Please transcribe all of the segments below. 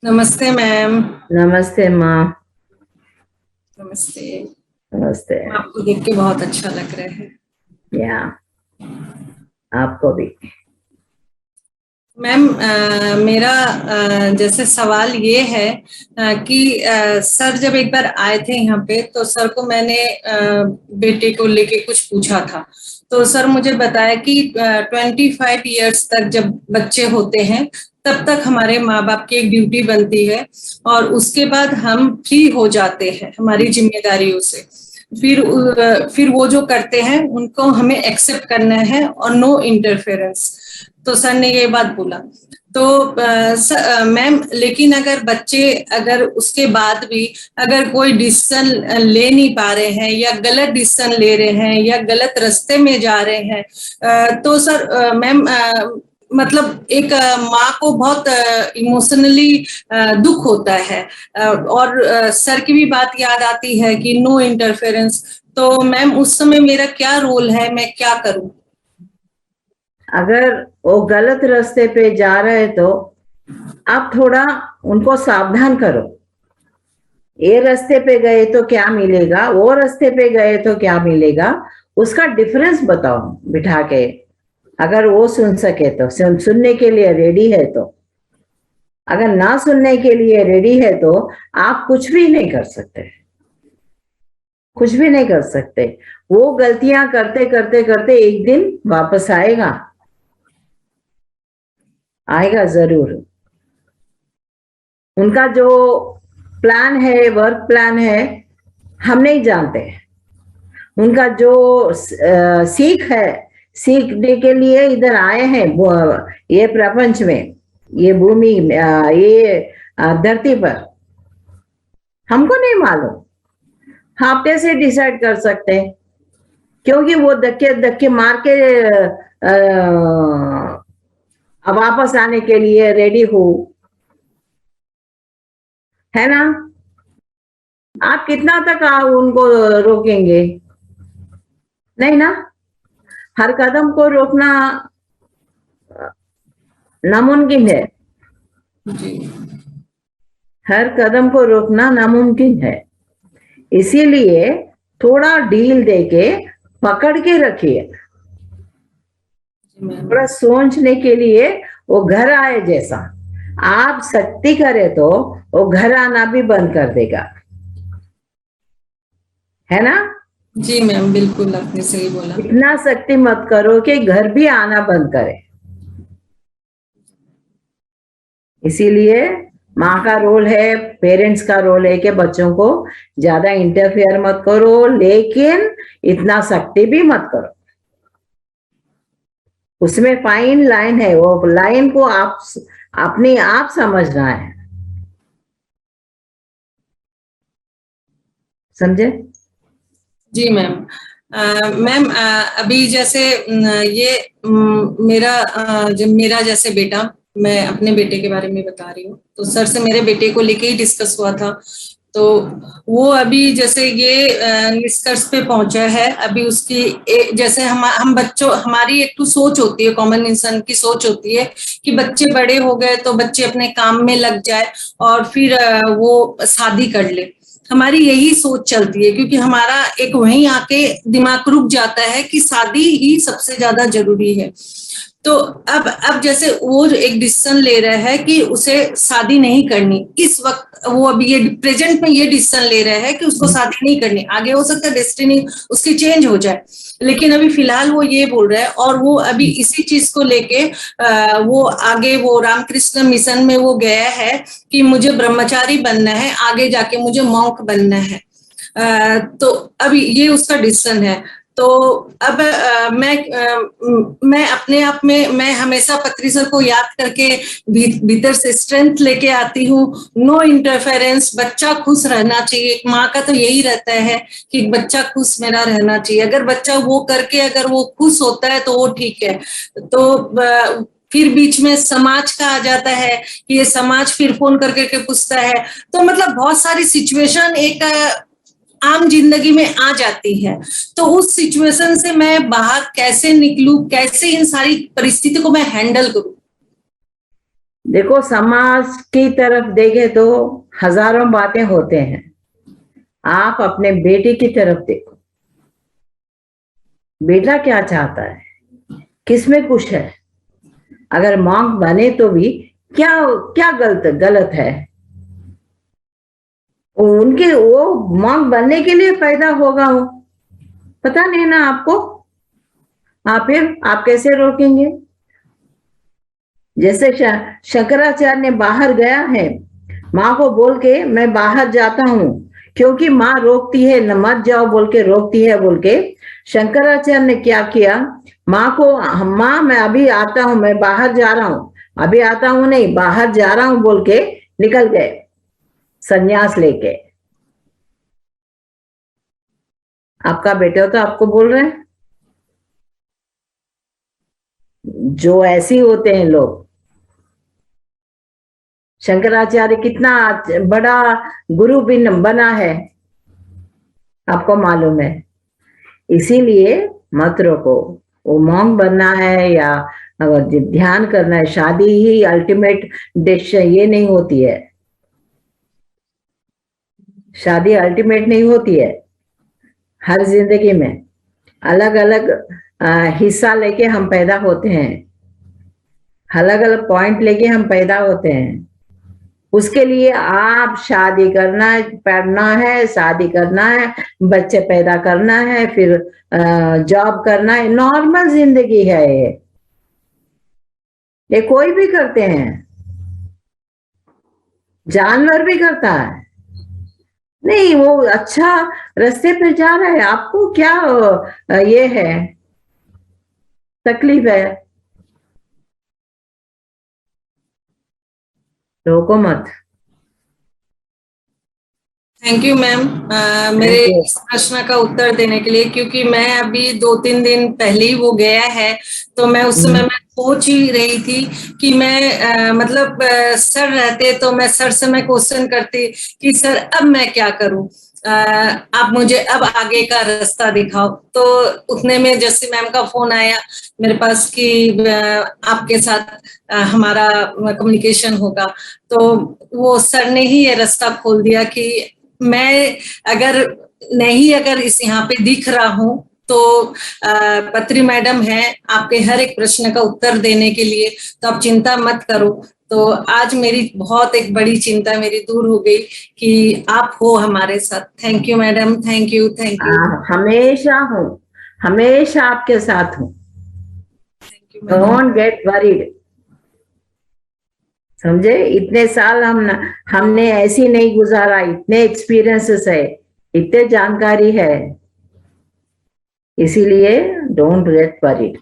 नमस्ते मैम। नमस्ते माँ। नमस्ते। नमस्ते। आपको देख के बहुत अच्छा लग रहा है। या आपको भी। मैम मेरा जैसे सवाल ये है कि सर जब एक बार आए थे यहाँ पे तो सर को मैंने बेटे को लेके कुछ पूछा था। तो सर मुझे बताया कि 25 इयर्स तक जब बच्चे होते हैं तब तक हमारे माँ बाप की एक ड्यूटी बनती है और उसके बाद हम फ्री हो जाते हैं हमारी जिम्मेदारियों से। फिर वो जो करते हैं उनको हमें एक्सेप्ट करना है और नो इंटरफेरेंस। तो सर ने ये बात बोला। तो मैम लेकिन अगर उसके बाद भी अगर कोई डिसीजन ले नहीं पा रहे हैं या गलत डिसीजन ले रहे हैं या गलत रास्ते में जा रहे हैं तो सर मैम मतलब एक माँ को बहुत इमोशनली दुख होता है और सर की भी बात याद आती है कि नो इंटरफेरेंस। तो मैम उस समय मेरा क्या रोल है, मैं क्या करूं? अगर वो गलत रास्ते पे जा रहे तो आप थोड़ा उनको सावधान करो। ये रास्ते पे गए तो क्या मिलेगा, वो रास्ते पे गए तो क्या मिलेगा, उसका डिफरेंस बताओ बिठा के। अगर वो सुन सके तो सुनने के लिए रेडी है तो, अगर ना सुनने के लिए रेडी है तो आप कुछ भी नहीं कर सकते। कुछ भी नहीं कर सकते। वो गलतियां करते करते करते एक दिन वापस आएगा। आएगा जरूर। उनका जो प्लान है, वर्क प्लान है, हम नहीं जानते। उनका जो सीख है, सीखने के लिए इधर आए हैं ये प्रपंच में, ये भूमि, ये धरती पर, हमको नहीं मालूम। हम कैसे डिसाइड कर सकते हैं? क्योंकि वो धक्के धक्के मार के वापस आने के लिए रेडी हो, है ना? आप कितना तक उनको रोकेंगे? नहीं ना। हर कदम को रोकना नामुमकिन है। जी। हर कदम को रोकना नामुमकिन है। इसीलिए थोड़ा ढील देके पकड़ के रखिए। थोड़ा सोचने के लिए वो घर आए जैसा आप सख्ती करे तो वो घर आना भी बंद कर देगा, है ना? जी मैम, बिल्कुल आपने सही बोला। इतना सख्ती मत करो कि घर भी आना बंद करे। इसीलिए माँ का रोल है, पेरेंट्स का रोल है कि बच्चों को ज्यादा इंटरफेयर मत करो, लेकिन इतना सख्ती भी मत करो। उसमें फाइन लाइन है, वो लाइन को आप अपने आप समझना है। समझे? जी मैम। मैम अभी जैसे ये मेरा जैसे बेटा, मैं अपने बेटे के बारे में बता रही हूँ। तो सर से मेरे बेटे को लेके ही डिस्कस हुआ था। तो वो अभी जैसे ये निष्कर्ष पे पहुंचा है। अभी उसकी जैसे हम बच्चों, हमारी एक तो सोच होती है, कॉमन इंसान की सोच होती है कि बच्चे बड़े हो गए तो बच्चे अपने काम में लग जाए और फिर वो शादी कर ले। हमारी यही सोच चलती है क्योंकि हमारा एक वहीं आके दिमाग रुक जाता है कि शादी ही सबसे ज्यादा जरूरी है। तो अब जैसे वो जो एक डिसीजन ले रहा है कि उसे शादी नहीं करनी इस वक्त, वो अभी ये प्रेजेंट में ये डिसीजन ले रहा है कि उसको शादी नहीं करनी। आगे हो सकता है डेस्टिनी उसकी चेंज हो जाए, लेकिन अभी फिलहाल वो ये बोल रहा है। और वो अभी इसी चीज को लेके वो आगे वो रामकृष्ण मिशन में वो गया है कि मुझे ब्रह्मचारी बनना है, आगे जाके मुझे मॉन्क बनना है। तो अभी ये उसका डिसीजन है। तो अब मैं अपने आप में, मैं हमेशा पत्री सर को याद करके भीतर से स्ट्रेंथ लेके आती हूँ। नो इंटरफेरेंस, बच्चा खुश रहना चाहिए। एक माँ का तो यही रहता है कि बच्चा खुश मेरा रहना चाहिए। अगर बच्चा वो करके अगर वो खुश होता है तो वो ठीक है। तो फिर बीच में समाज का आ जाता है कि ये समाज फिर फोन करके के पूछता है। तो मतलब बहुत सारी सिचुएशन एक आम जिंदगी में आ जाती है। तो उस सिचुएशन से मैं बाहर कैसे निकलूं, कैसे इन सारी परिस्थिति को मैं हैंडल करूं? देखो, समाज की तरफ देखे तो हजारों बातें होते हैं, आप अपने बेटे की तरफ देखो, बेटा क्या चाहता है, किसमें खुश है। अगर मॉन्क बने तो भी क्या क्या गलत है। उनके वो मॉन्क बनने के लिए पैदा होगा, वो पता नहीं ना आपको। फिर आप कैसे रोकेंगे। जैसे शंकराचार्य ने बाहर गया है, माँ को बोल के मैं बाहर जाता हूँ, क्योंकि माँ रोकती है, न मत जाओ बोल के रोकती है बोल के, शंकराचार्य ने क्या किया, माँ को, माँ मैं अभी आता हूँ, मैं बाहर जा रहा हूँ, अभी आता हूँ नहीं, बाहर जा रहा हूँ बोल के निकल गए संन्यास लेके। आपका बेटा तो आपको बोल रहे हैं, जो ऐसे होते हैं लोग। शंकराचार्य कितना बड़ा गुरु भी बना है, आपको मालूम है। इसीलिए मत रोको। वो मॉन्क बनना है या ध्यान करना है, शादी ही अल्टीमेट डिसीजन ये नहीं होती है। शादी अल्टीमेट नहीं होती है। हर जिंदगी में अलग अलग हिस्सा लेके हम पैदा होते हैं, अलग अलग पॉइंट लेके हम पैदा होते हैं। उसके लिए आप शादी करना है, पढ़ना है, शादी करना है, बच्चे पैदा करना है, फिर जॉब करना है, नॉर्मल जिंदगी है ये कोई भी करते हैं, जानवर भी करता है। नहीं, वो अच्छा रास्ते पे जा रहा है, आपको क्या ये है, तकलीफ है। रोको मत। थैंक यू मैम, मेरे थैंक यू। इस प्रश्न का उत्तर देने के लिए, क्योंकि मैं अभी 2-3 दिन पहले ही वो गया है, तो मैं उस समय मैं सोच ही रही थी कि मैं मतलब सर रहते तो मैं सर से मैं क्वेश्चन करती कि सर अब मैं क्या करूं, आप मुझे अब आगे का रास्ता दिखाओ। तो उतने में जैसे मैम का फोन आया मेरे पास कि आपके साथ हमारा कम्युनिकेशन होगा, तो वो सर ने ही ये रास्ता खोल दिया कि मैं अगर इस यहाँ पे दिख रहा हूँ तो पत्री मैडम है आपके हर एक प्रश्न का उत्तर देने के लिए, तो आप चिंता मत करो। तो आज मेरी बहुत एक बड़ी चिंता मेरी दूर हो गई कि आप हो हमारे साथ। Thank you madam, thank you, thank you, हमेशा हूँ, हमेशा आपके साथ हूँ। Thank you madam. Don't get worried. समझे, इतने साल हमने ऐसी नहीं गुजारा, इतने एक्सपीरियंसेस है, इतने जानकारी है, इसीलिए don't get worried.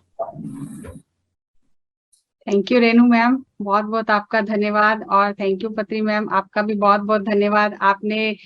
Thank you Renu ma'am, बहुत बहुत आपका धन्यवाद। और थैंक यू पत्री मैम, आपका भी बहुत बहुत धन्यवाद। आपने